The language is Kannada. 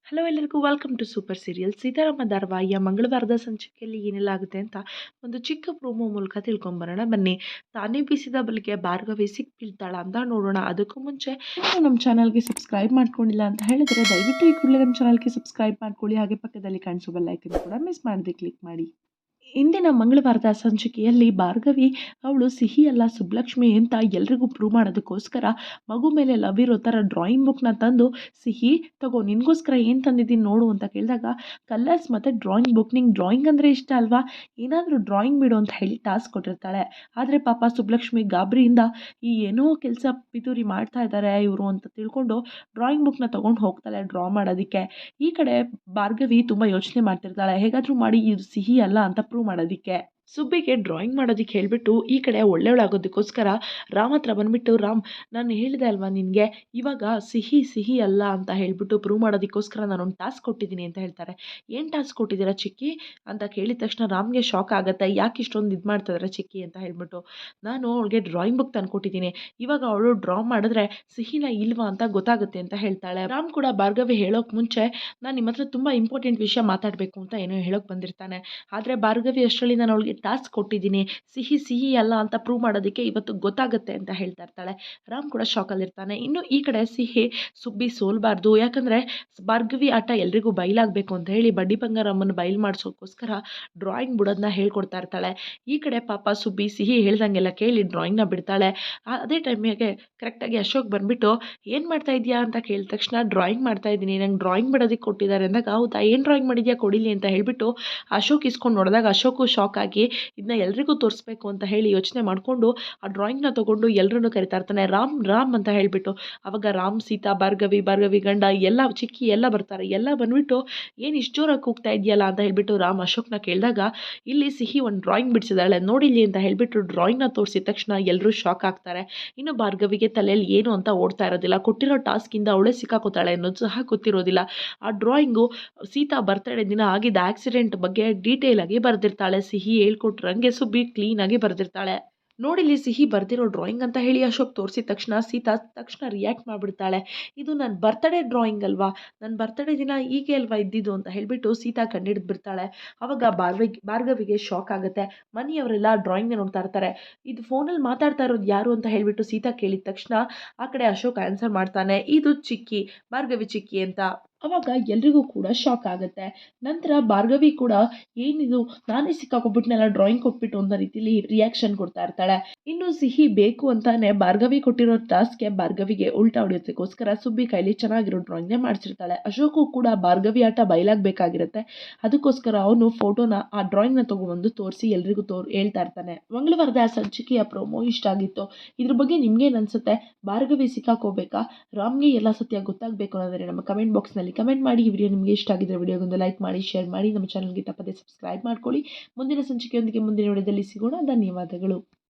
ಹಲೋ ಎಲ್ಲರಿಗೂ welcome to super serial. Seetharama ಧಾರಾವಾಹಿಯ ಮಂಗಳವಾರದ ಸಂಚಿಕೆಯಲ್ಲಿ ಏನೆಲ್ಲ ಆಗುತ್ತೆ ಅಂತ ಒಂದು ಚಿಕ್ಕ ಪ್ರೋಮೋ ಮೂಲಕ ತಿಳ್ಕೊಂಬರೋಣ ಬನ್ನಿ. ತಾನೇ ಬೀಸಿದ ಬಲಿಗೆ ಭಾರ್ಗವಿ ಸಿಕ್ಬೀಳ್ತಾಳ ಅಂತ ನೋಡೋಣ. ಅದಕ್ಕೂ ಮುಂಚೆ ನಮ್ಮ ಚಾನಲ್ಗೆ ಸಬ್ಸ್ಕ್ರೈಬ್ ಮಾಡ್ಕೊಂಡಿಲ್ಲ ಅಂತ ಹೇಳಿದ್ರೆ ದಯವಿಟ್ಟು ಈ ಕೂಡಲೇ ನಮ್ಮ ಚಾನಲ್ಗೆ ಸಬ್ಸ್ಕ್ರೈಬ್ ಮಾಡ್ಕೊಳ್ಳಿ. ಹಾಗೆ ಪಕ್ಕದಲ್ಲಿ ಕಾಣಿಸೋ ಬೆಲ್ ಐಕನ್ ಕೂಡ ಮಿಸ್ ಮಾಡದೆ ಕ್ಲಿಕ್ ಮಾಡಿ. ಇಂದಿನ ಮಂಗಳವಾರದ ಸಂಚಿಕೆಯಲ್ಲಿ ಭಾರ್ಗವಿ ಅವಳು ಸಿಹಿ ಅಲ್ಲ ಸುಬ್ಲಕ್ಷ್ಮಿ ಅಂತ ಎಲ್ರಿಗೂ ಪ್ರೂವ್ ಮಾಡೋದಕ್ಕೋಸ್ಕರ ಮಗು ಮೇಲೆ ಲವ್ ಇರೋ ಥರ ಡ್ರಾಯಿಂಗ್ ಬುಕ್ನ ತಂದು ಸಿಹಿ ತಗೋ ನಿನಗೋಸ್ಕರ ಏನು ತಂದಿದ್ದೀನಿ ನೋಡು ಅಂತ ಕೇಳಿದಾಗ ಕಲರ್ಸ್ ಮತ್ತು ಡ್ರಾಯಿಂಗ್ ಬುಕ್ ನಿಂಗೆ ಡ್ರಾಯಿಂಗ್ ಅಂದರೆ ಇಷ್ಟ ಅಲ್ವಾ, ಏನಾದರೂ ಡ್ರಾಯಿಂಗ್ ಬಿಡು ಅಂತ ಹೇಳಿ ಟಾಸ್ಕ್ ಕೊಟ್ಟಿರ್ತಾಳೆ. ಆದರೆ ಪಾಪ ಸುಬ್ಲಕ್ಷ್ಮಿ ಗಾಬರಿಯಿಂದ ಈ ಏನೋ ಕೆಲಸ ಪಿತೂರಿ ಮಾಡ್ತಾ ಇದ್ದಾರೆ ಇವರು ಅಂತ ತಿಳ್ಕೊಂಡು ಡ್ರಾಯಿಂಗ್ ಬುಕ್ನ ತೊಗೊಂಡು ಹೋಗ್ತಾಳೆ ಡ್ರಾ ಮಾಡೋದಕ್ಕೆ. ಈ ಕಡೆ ಭಾರ್ಗವಿ ತುಂಬ ಯೋಚನೆ ಮಾಡ್ತಿರ್ತಾಳೆ, ಹೇಗಾದರೂ ಮಾಡಿ ಇದು ಸಿಹಿ ಅಲ್ಲ ಅಂತ ಪ್ರೂವ್ ಮಾಡೋದಕ್ಕೆ. ಸುಬ್ಬಿಗೆ ಡ್ರಾಯಿಂಗ್ ಮಾಡೋದಕ್ಕೆ ಹೇಳಿಬಿಟ್ಟು ಈ ಕಡೆ ಒಳ್ಳೆಯವಳಾಗೋದಕ್ಕೋಸ್ಕರ ರಾಮ್ ಹತ್ರ ಬಂದುಬಿಟ್ಟು, ರಾಮ್ ನಾನು ಹೇಳಿದೆ ಅಲ್ವಾ ನಿನಗೆ, ಇವಾಗ ಸಿಹಿ ಸಿಹಿ ಅಲ್ಲ ಅಂತ ಹೇಳಿಬಿಟ್ಟು ಪ್ರೂವ್ ಮಾಡೋದಕ್ಕೋಸ್ಕರ ನಾನೊಂದು ಟಾಸ್ಕ್ ಕೊಟ್ಟಿದ್ದೀನಿ ಅಂತ ಹೇಳ್ತಾರೆ. ಏನು ಟಾಸ್ಕ್ ಕೊಟ್ಟಿದ್ದೀರಾ ಚಿಕ್ಕಿ ಅಂತ ಕೇಳಿದ ತಕ್ಷಣ ರಾಮ್ಗೆ ಶಾಕ್ ಆಗುತ್ತೆ. ಯಾಕೆ ಇಷ್ಟೊಂದು ಇದು ಮಾಡ್ತಿದ್ದಾರೆ ಚಿಕ್ಕಿ ಅಂತ ಹೇಳ್ಬಿಟ್ಟು. ನಾನು ಅವಳಿಗೆ ಡ್ರಾಯಿಂಗ್ ಬುಕ್ ತಂದುಕೊಟ್ಟಿದ್ದೀನಿ, ಇವಾಗ ಅವಳು ಡ್ರಾ ಮಾಡಿದ್ರೆ ಸಿಹಿನ ಇಲ್ವಾ ಅಂತ ಗೊತ್ತಾಗುತ್ತೆ ಅಂತ ಹೇಳ್ತಾಳೆ. ರಾಮ್ ಕೂಡ ಭಾರ್ಗವಿ ಹೇಳೋಕೆ ಮುಂಚೆ ನಾನು ನಿಮ್ಮ ಹತ್ರ ತುಂಬ ಇಂಪಾರ್ಟೆಂಟ್ ವಿಷಯ ಮಾತಾಡಬೇಕು ಅಂತ ಏನೋ ಹೇಳೋಕೆ ಬಂದಿರ್ತಾನೆ. ಆದರೆ ಭಾರ್ಗವಿ ಅಷ್ಟರಲ್ಲಿ ನಾನು ಅವಳಿಗೆ ಟಾಸ್ಕ್ ಕೊಟ್ಟಿದ್ದೀನಿ, ಸಿಹಿ ಸಿಹಿ ಅಲ್ಲ ಅಂತ ಪ್ರೂವ್ ಮಾಡೋದಕ್ಕೆ ಇವತ್ತು ಗೊತ್ತಾಗುತ್ತೆ ಅಂತ ಹೇಳ್ತಾ ಇರ್ತಾಳೆ. ರಾಮ್ ಕೂಡ ಶಾಕಲ್ಲಿರ್ತಾನೆ. ಇನ್ನು ಈ ಕಡೆ ಸಿಹಿ ಸುಬ್ಬಿ ಸೋಲ್ಬಾರ್ದು, ಯಾಕಂದರೆ ಭಾರ್ಗವಿ ಆಟ ಎಲ್ರಿಗೂ ಬಯಲಾಗಬೇಕು ಅಂತ ಹೇಳಿ ಬಡ್ಡಿ ಬಂಗಾರಮ್ಮನ ಬಯಲು ಮಾಡಿಸೋಕ್ಕೋಸ್ಕರ ಡ್ರಾಯಿಂಗ್ ಬಿಡೋದನ್ನ ಹೇಳ್ಕೊಡ್ತಾ ಇರ್ತಾಳೆ. ಈ ಕಡೆ ಪಾಪ ಸುಬ್ಬಿ ಸಿಹಿ ಹೇಳ್ದಂಗೆಲ್ಲ ಕೇಳಿ ಡ್ರಾಯಿಂಗ್ನ ಬಿಡ್ತಾಳೆ. ಅದೇ ಟೈಮಿಗೆ ಕರೆಕ್ಟಾಗಿ ಅಶೋಕ್ ಬಂದುಬಿಟ್ಟು ಏನು ಮಾಡ್ತಾ ಇದೆಯಾ ಅಂತ ಕೇಳಿದ ತಕ್ಷಣ ಡ್ರಾಯಿಂಗ್ ಮಾಡ್ತಾ ಇದ್ದೀನಿ, ನಂಗೆ ಡ್ರಾಯಿಂಗ್ ಬಿಡೋದಕ್ಕೆ ಕೊಟ್ಟಿದ್ದಾರೆ ಅಂದಾಗ, ಹೌದಾ ಏನು ಡ್ರಾಯಿಂಗ್ ಮಾಡಿದ್ಯಾ ಕೊಡಿಲಿ ಅಂತ ಹೇಳಿಬಿಟ್ಟು ಅಶೋಕ್ ಇಸ್ಕೊಂಡು ನೋಡಿದಾಗ ಅಶೋಕು ಶಾಕ್ ಆಗಿ ಇದನ್ನ ಎಲ್ರಿಗೂ ತೋರಿಸ್ಬೇಕು ಅಂತ ಹೇಳಿ ಯೋಚನೆ ಮಾಡಿಕೊಂಡು ಆ ಡ್ರಾಯಿಂಗ್ನ ತೊಗೊಂಡು ಎಲ್ಲರನ್ನೂ ಕರಿತಾ ಇರ್ತಾನೆ, ರಾಮ್ ರಾಮ್ ಅಂತ ಹೇಳಿಬಿಟ್ಟು. ಆವಾಗ ರಾಮ್, ಸೀತಾ, ಭಾರ್ಗವಿ, ಭಾರ್ಗವಿ ಗಂಡ ಎಲ್ಲ ಚಿಕ್ಕಿ ಎಲ್ಲ ಬರ್ತಾರೆ. ಎಲ್ಲ ಬಂದುಬಿಟ್ಟು ಏನು ಇಷ್ಟು ಜೋರಾಗಿ ಕೂಗ್ತಾ ಇದೆಯಲ್ಲ ಅಂತ ಹೇಳಿಬಿಟ್ಟು ರಾಮ್ ಅಶೋಕ್ನ ಕೇಳಿದಾಗ, ಇಲ್ಲಿ ಸಿಹಿ ಒಂದು ಡ್ರಾಯಿಂಗ್ ಬಿಡಿಸಿದಾಳೆ ನೋಡಿಲಿ ಅಂತ ಹೇಳಿಬಿಟ್ಟು ಡ್ರಾಯಿಂಗ್ನ ತೋರಿಸಿದ ತಕ್ಷಣ ಎಲ್ಲರೂ ಶಾಕ್ ಆಗ್ತಾರೆ. ಇನ್ನು ಭಾರ್ಗವಿಗೆ ತಲೆಯಲ್ಲಿ ಏನು ಅಂತ ಓಡ್ತಾ ಇರೋದಿಲ್ಲ, ಕೊಟ್ಟಿರೋ ಟಾಸ್ಕಿಂದ ಅವಳೇ ಸಿಕ್ಕಾಕೋತಾಳೆ ಅನ್ನೋದು ಸಹ ಗೊತ್ತಿರೋದಿಲ್ಲ. ಆ ಡ್ರಾಯಿಂಗು ಸೀತಾ ಬರ್ತಡೇ ದಿನ ಆಗಿದ್ದ ಆಕ್ಸಿಡೆಂಟ್ ಬಗ್ಗೆ ಡೀಟೇಲ್ ಆಗಿ ಬರೆದಿರ್ತಾಳೆ. ಸಿಹಿ ಹೇಳ್ಕೊಟ್ರಂಗೆ ಸುಬ್ಬಿ ಕ್ಲೀನಾಗಿ ಬರೆದಿರ್ತಾಳೆ. ನೋಡಿಲಿ ಸಿಹಿ ಬರ್ದಿರೋ ಡ್ರಾಯಿಂಗ್ ಅಂತ ಹೇಳಿ ಅಶೋಕ್ ತೋರಿಸಿದ ತಕ್ಷಣ ಸೀತಾ ತಕ್ಷಣ ರಿಯಾಕ್ಟ್ ಮಾಡಿಬಿಡ್ತಾಳೆ. ಇದು ನನ್ನ ಬರ್ತಡೇ ಡ್ರಾಯಿಂಗ್ ಅಲ್ವಾ, ನನ್ನ ಬರ್ತಡೇ ದಿನ ಹೀಗೆ ಅಲ್ವಾ ಇದ್ದಿದ್ದು ಅಂತ ಹೇಳಿಬಿಟ್ಟು ಸೀತಾ ಕಂಡಿಡಿದು ಬಿಡ್ತಾಳೆ. ಆವಾಗ ಭಾರ್ಗವಿಗೆ ಶಾಕ್ ಆಗುತ್ತೆ. ಮನೆಯವರೆಲ್ಲ ಡ್ರಾಯಿಂಗ್ನ ನೋಡ್ತಾ ಇರ್ತಾರೆ. ಇದು ಫೋನಲ್ಲಿ ಮಾತಾಡ್ತಾ ಇರೋದು ಯಾರು ಅಂತ ಹೇಳಿಬಿಟ್ಟು ಸೀತಾ ಕೇಳಿದ ತಕ್ಷಣ ಆ ಕಡೆ ಅಶೋಕ್ ಆನ್ಸರ್ ಮಾಡ್ತಾನೆ, ಇದು ಚಿಕ್ಕಿ, ಭಾರ್ಗವಿ ಚಿಕ್ಕಿ ಅಂತ. ಅವಾಗ ಎಲ್ರಿಗೂ ಕೂಡ ಶಾಕ್ ಆಗುತ್ತೆ. ನಂತರ ಭಾರ್ಗವಿ ಕೂಡ ಏನಿದು ನಾನೇ ಸಿಕ್ಕಾಕೊಬಿಟ್ನೆಲ್ಲ ಡ್ರಾಯಿಂಗ್ ಕೊಟ್ಬಿಟ್ಟು ಅನ್ನೋ ರೀತಿಲಿ ರಿಯಾಕ್ಷನ್ ಕೊಡ್ತಾ ಇರ್ತಾಳೆ. ಇನ್ನು ಸಿಹಿ ಬೇಕು ಅಂತಾನೆ ಭಾರ್ಗವಿ ಕೊಟ್ಟಿರೋ ಟಾಸ್ಕ್ಗೆ ಭಾರ್ಗವಿಗೆ ಉಲ್ಟಾ ಹೊಡೆಯೋದಕ್ಕೋಸ್ಕರ ಸುಬ್ಬಿ ಕೈಲಿ ಚೆನ್ನಾಗಿರೋ ಡ್ರಾಯಿಂಗ್ನೇ ಮಾಡಿಸಿರ್ತಾಳೆ. ಅಶೋಕು ಕೂಡ ಭಾರ್ಗವಿ ಆಟ ಬಯಲಾಗಬೇಕಾಗಿರುತ್ತೆ. ಅದಕ್ಕೋಸ್ಕರ ಅವನು ಫೋಟೋನ ಆ ಡ್ರಾಯಿಂಗ್ನ ತೊಗೊಬಂದು ತೋರಿಸಿ ಎಲ್ರಿಗೂ ಹೇಳ್ತಾ ಇರ್ತಾನೆ. ಮಂಗಳವಾರದ ಸಂಚಿಕೆಯ ಪ್ರೋಮೋ ಇಷ್ಟ ಆಗಿತ್ತು. ಇದ್ರ ಬಗ್ಗೆ ನಿಮ್ಗೇನು ಅನ್ಸುತ್ತೆ? ಭಾರ್ಗವಿ ಸಿಕ್ಕಾಕೋಬೇಕಾ, ರಾಮ್ಗೆ ಎಲ್ಲ ಸತ್ಯ ಗೊತ್ತಾಗಬೇಕು ಅನ್ನೋದ್ರೆ ನಮ್ಮ ಕಮೆಂಟ್ ಬಾಕ್ಸ್ನಲ್ಲಿ ಕಮೆಂಟ್ ಮಾಡಿ. ಈ ವಿಡಿಯೋ ನಿಮಗೆ ಇಷ್ಟ ಆಗಿದ್ರೆ ವಿಡಿಯೋಗೊಂದು ಲೈಕ್ ಮಾಡಿ, ಶೇರ್ ಮಾಡಿ, ನಮ್ಮ ಚಾನಲ್ಗೆ ತಪ್ಪದೆ ಸಬ್ಸ್ಕ್ರೈಬ್ ಮಾಡ್ಕೊಳ್ಳಿ. ಮುಂದಿನ ಸಂಚಿಕೆಯೊಂದಿಗೆ ಮುಂದಿನ ವಿಡಿಯೋದಲ್ಲಿ ಸಿಗೋಣ. ಧನ್ಯವಾದಗಳು.